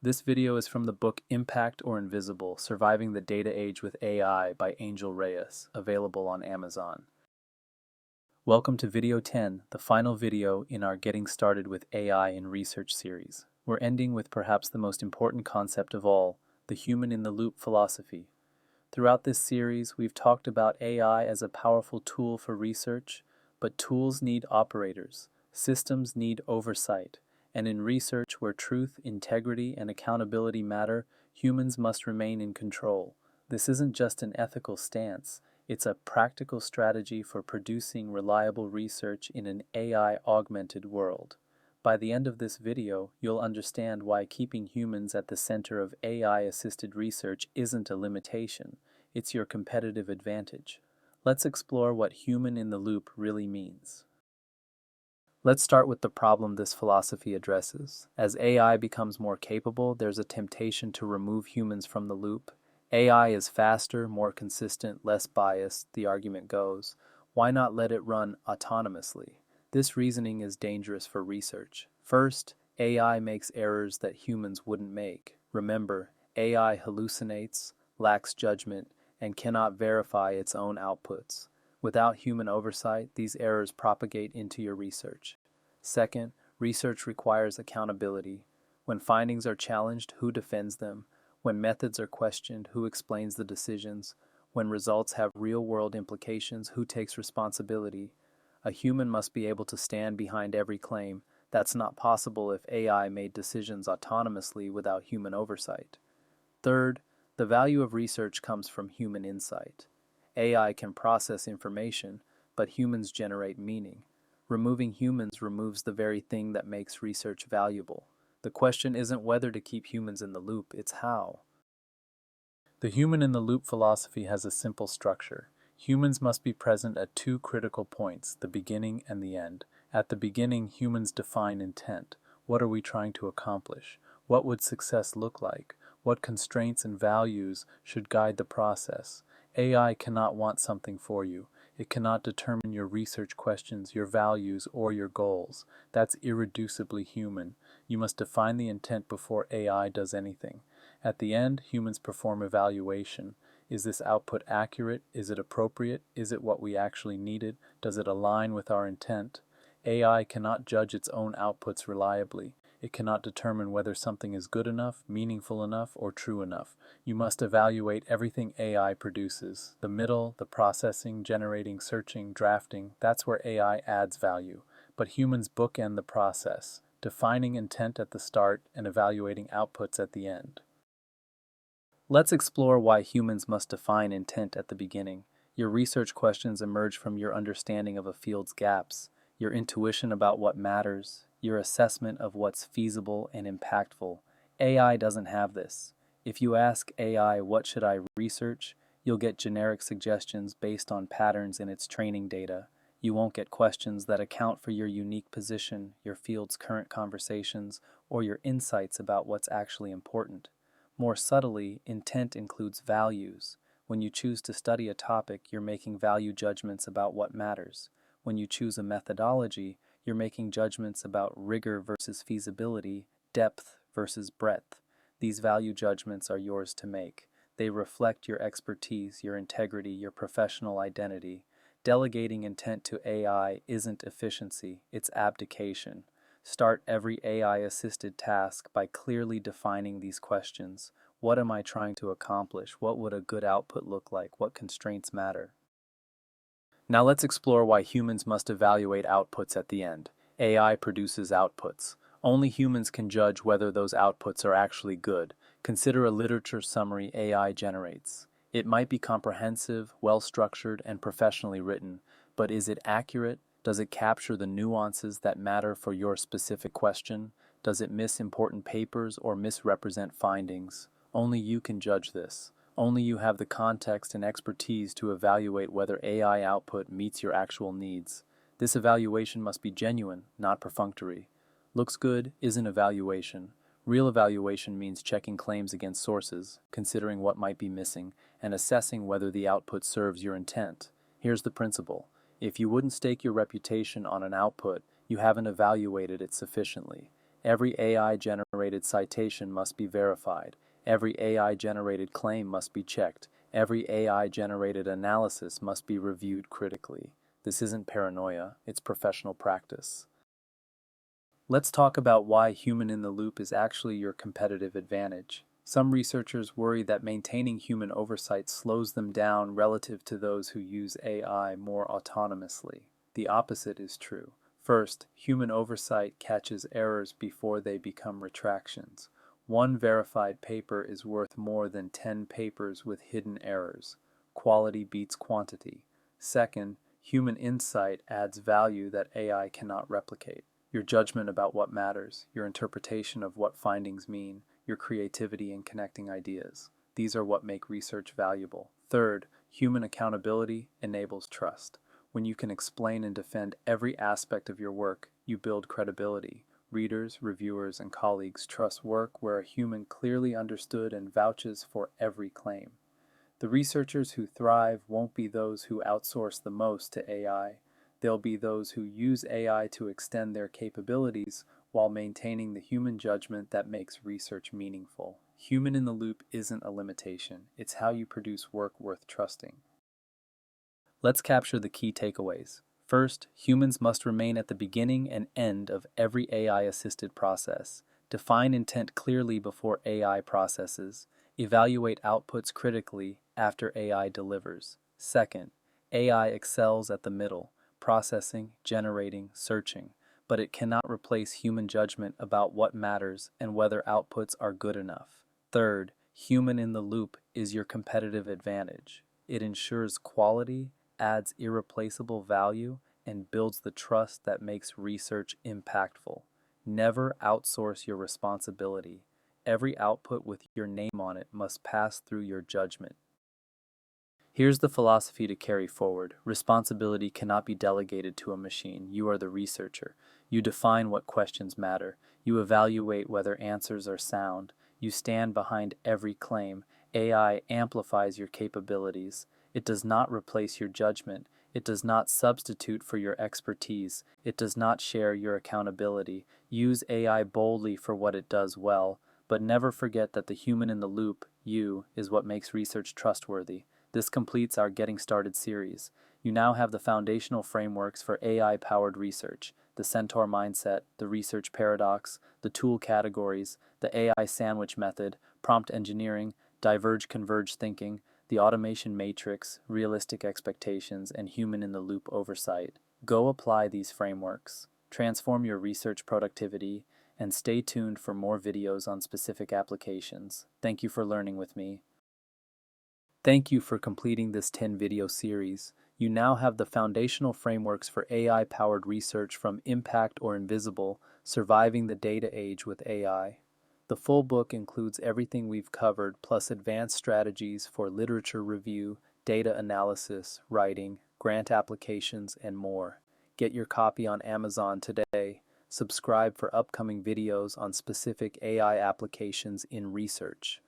This video is from the book Impact or Invisible: Surviving the Data Age with AI by Angel Reyes, available on Amazon. Welcome to video 10, the final video in our Getting Started with AI in Research series. We're ending with perhaps the most important concept of all, the human-in-the-loop philosophy. Throughout this series, we've talked about AI as a powerful tool for research, but tools need operators, systems need oversight, and in research where truth, integrity, and accountability matter, humans must remain in control. This isn't just an ethical stance, it's a practical strategy for producing reliable research in an AI-augmented world. By the end of this video, you'll understand why keeping humans at the center of AI-assisted research isn't a limitation, it's your competitive advantage. Let's explore what human-in-the-loop really means. Let's start with the problem this philosophy addresses. As AI becomes more capable, there's a temptation to remove humans from the loop. AI is faster, more consistent, less biased, the argument goes. Why not let it run autonomously? This reasoning is dangerous for research. First, AI makes errors that humans wouldn't make. Remember, AI hallucinates, lacks judgment, and cannot verify its own outputs. Without human oversight, these errors propagate into your research. Second, research requires accountability. When findings are challenged, who defends them? When methods are questioned, who explains the decisions? When results have real-world implications, who takes responsibility? A human must be able to stand behind every claim. That's not possible if AI made decisions autonomously without human oversight. Third, the value of research comes from human insight. AI can process information, but humans generate meaning. Removing humans removes the very thing that makes research valuable. The question isn't whether to keep humans in the loop, it's how. The human-in-the-loop philosophy has a simple structure. Humans must be present at two critical points, the beginning and the end. At the beginning, humans define intent. What are we trying to accomplish? What would success look like? What constraints and values should guide the process? AI cannot want something for you. It cannot determine your research questions, your values, or your goals. That's irreducibly human. You must define the intent before AI does anything. At the end, humans perform evaluation. Is this output accurate? Is it appropriate? Is it what we actually needed? Does it align with our intent? AI cannot judge its own outputs reliably. It cannot determine whether something is good enough, meaningful enough, or true enough. You must evaluate everything AI produces. The middle, the processing, generating, searching, drafting, that's where AI adds value. But humans bookend the process, defining intent at the start and evaluating outputs at the end. Let's explore why humans must define intent at the beginning. Your research questions emerge from your understanding of a field's gaps, your intuition about what matters, your assessment of what's feasible and impactful. AI doesn't have this. If you ask AI, what should I research, you'll get generic suggestions based on patterns in its training data. You won't get questions that account for your unique position, your field's current conversations, or your insights about what's actually important. More subtly, intent includes values. When you choose to study a topic, you're making value judgments about what matters. When you choose a methodology, you're making judgments about rigor versus feasibility, depth versus breadth. These value judgments are yours to make. They reflect your expertise, your integrity, your professional identity. Delegating intent to AI isn't efficiency, it's abdication. Start every AI-assisted task by clearly defining these questions. What am I trying to accomplish? What would a good output look like? What constraints matter? Now let's explore why humans must evaluate outputs at the end. AI produces outputs. Only humans can judge whether those outputs are actually good. Consider a literature summary AI generates. It might be comprehensive, well-structured, and professionally written, but is it accurate? Does it capture the nuances that matter for your specific question? Does it miss important papers or misrepresent findings? Only you can judge this. Only you have the context and expertise to evaluate whether AI output meets your actual needs. This evaluation must be genuine, not perfunctory. Looks good isn't evaluation. Real evaluation means checking claims against sources, considering what might be missing, and assessing whether the output serves your intent. Here's the principle. If you wouldn't stake your reputation on an output, you haven't evaluated it sufficiently. Every AI-generated citation must be verified. Every AI-generated claim must be checked. Every AI-generated analysis must be reviewed critically. This isn't paranoia, it's professional practice. Let's talk about why human-in-the-loop is actually your competitive advantage. Some researchers worry that maintaining human oversight slows them down relative to those who use AI more autonomously. The opposite is true. First, human oversight catches errors before they become retractions. One verified paper is worth more than 10 papers with hidden errors. Quality beats quantity. Second, human insight adds value that AI cannot replicate. Your judgment about what matters, your interpretation of what findings mean, your creativity in connecting ideas. These are what make research valuable. Third, human accountability enables trust. When you can explain and defend every aspect of your work, you build credibility. Readers, reviewers, and colleagues trust work where a human clearly understood and vouches for every claim. The researchers who thrive won't be those who outsource the most to AI. They'll be those who use AI to extend their capabilities while maintaining the human judgment that makes research meaningful. Human in the loop isn't a limitation. It's how you produce work worth trusting. Let's capture the key takeaways. First, humans must remain at the beginning and end of every AI-assisted process. Define intent clearly before AI processes. Evaluate outputs critically after AI delivers. Second, AI excels at the middle, processing, generating, searching, but it cannot replace human judgment about what matters and whether outputs are good enough. Third, human in the loop is your competitive advantage. It ensures quality, adds irreplaceable value, and builds the trust that makes research impactful. Never outsource your responsibility. Every output with your name on it must pass through your judgment. Here's the philosophy to carry forward. Responsibility cannot be delegated to a machine. You are the researcher. You define what questions matter. You evaluate whether answers are sound. You stand behind every claim. AI amplifies your capabilities. It does not replace your judgment. It does not substitute for your expertise. It does not share your accountability. Use AI boldly for what it does well, but never forget that the human in the loop, you, is what makes research trustworthy. This completes our Getting Started series. You now have the foundational frameworks for AI-powered research, the Centaur mindset, the research paradox, the tool categories, the AI sandwich method, prompt engineering, diverge-converge thinking, the automation matrix, realistic expectations, and human-in-the-loop oversight. Go apply these frameworks, transform your research productivity, and stay tuned for more videos on specific applications. Thank you for learning with me. Thank you for completing this 10-video series. You now have the foundational frameworks for AI-powered research from Impact or Invisible, Surviving the Data Age with AI. The full book includes everything we've covered, plus advanced strategies for literature review, data analysis, writing, grant applications, and more. Get your copy on Amazon today. Subscribe for upcoming videos on specific AI applications in research.